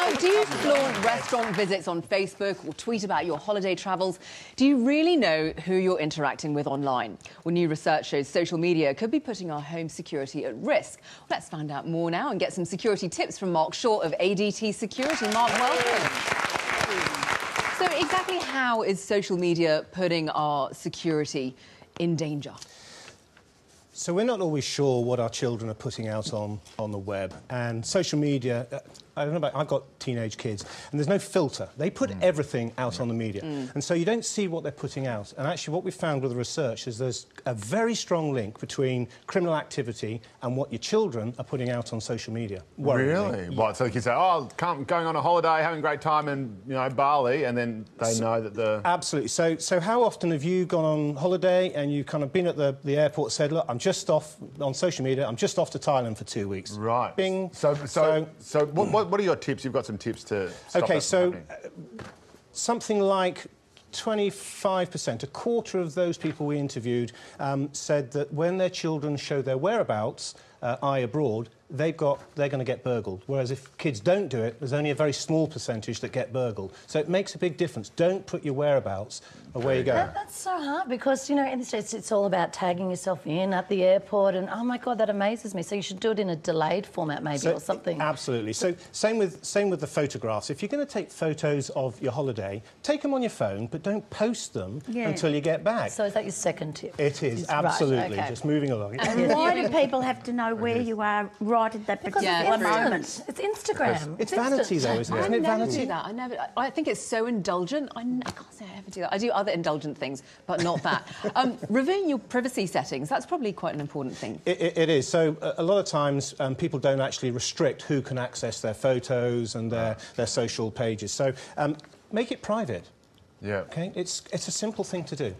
So, do you flaunt restaurant visits on Facebook or tweet about your holiday travels? Do you really know who you're interacting with online? Well, new research shows social media could be putting our home security at risk. Let's find out more now and get some security tips from Mark Shaw of ADT Security. Mark, welcome. So, exactly how is social media putting our security in danger? So we're not always sure what our children are putting out on the web, and social media, I don't know about, I've got teenage kids, and there's no filter. They put everything out on the media, and so you don't see what they're putting out. And actually what we found with the research is there's a very strong link between criminal activity and what your children are putting out on social media. Really? Yeah. What, so you can say, oh, going on a holiday, having a great time in, Bali, and then they know that the... Absolutely. So how often have you gone on holiday and you've kind of been at the airport and said, look, I'm just off on social media, I'm just off to Thailand for 2 weeks. Right. Bing. So what are your tips? You've got some tips to stop that from happening. Something like 25%, a quarter of those people we interviewed said that when their children show their whereabouts, abroad, they're going to get burgled. Whereas if kids don't do it, there's only a very small percentage that get burgled. So it makes a big difference. Don't put your whereabouts where you go. That's so hard because, in the States it's all about tagging yourself in at the airport and, oh, my God, that amazes me. So you should do it in a delayed format maybe or something. Absolutely. So same with the photographs. If you're going to take photos of your holiday, take them on your phone, but don't post them until you get back. So is that your second tip? It is, absolutely. Right, okay. Just moving along. And why do people have to know where you are right at that particular moment? It's Instagram. It's vanity, though, isn't it? Isn't it vanity? I never do that. I think it's so indulgent. I can't say I ever do that. I do other indulgent things, but not that. Reviewing your privacy settings, that's probably quite an important thing. It is. So a lot of times people don't actually restrict who can access their photos and their social pages. So make it private. Yeah. OK? It's a simple thing to do.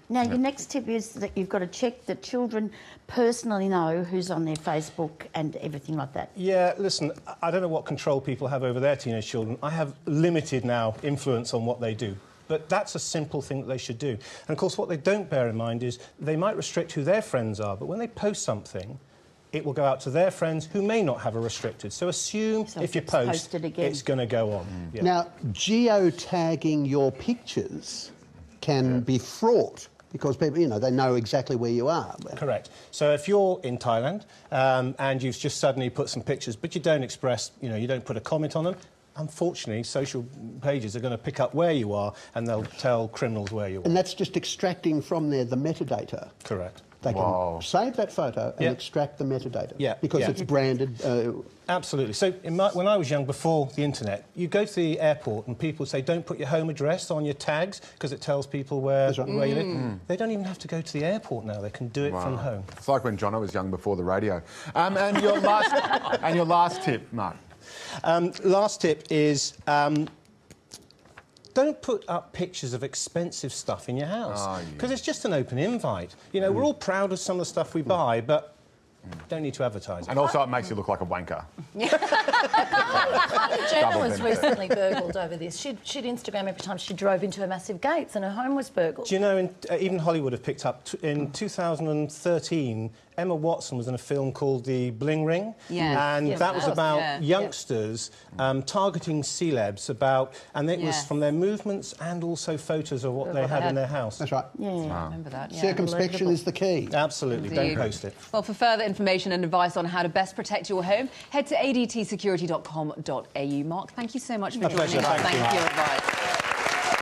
Now, your next tip is that you've got to check that children personally know who's on their Facebook and everything like that. Yeah, listen, I don't know what control people have over their teenage children. I have limited now influence on what they do. But that's a simple thing that they should do. And, of course, what they don't bear in mind is they might restrict who their friends are, but when they post something, it will go out to their friends who may not have a restricted. So assume if you post, it's going to go on. Yeah. Now, geotagging your pictures can be fraught because people, they know exactly where you are. Correct. So if you're in Thailand and you've just suddenly put some pictures, but you don't express, you don't put a comment on them, unfortunately, social pages are going to pick up where you are and they'll tell criminals where you are. And that's just extracting from there the metadata. Correct. They can save that photo and extract the metadata. Yeah. Because it's branded. Absolutely. So when I was young, before the internet, you go to the airport and people say, don't put your home address on your tags because it tells people where you live. They don't even have to go to the airport now. They can do it from home. It's like when Jono was young before the radio. And your last tip, Mark. Last tip is don't put up pictures of expensive stuff in your house because it's just an open invite. We're all proud of some of the stuff we buy, but don't need to advertise it. And also it makes you look like a wanker. Jenna was recently burgled over this. She'd Instagram every time she drove into her massive gates and her home was burgled. Do you know, even Hollywood have picked up, in 2013, Emma Watson was in a film called The Bling Ring. And that was about youngsters targeting celebs and it was from their movements and also photos of what they had in their house. That's right. Yeah. I remember that. Circumspection is the key. Absolutely. Indeed. Don't post it. Well, for further information and advice on how to best protect your home, head to adtsecurity.com.au. Mark, thank you so much for joining us. Thank you. Thank you for your advice.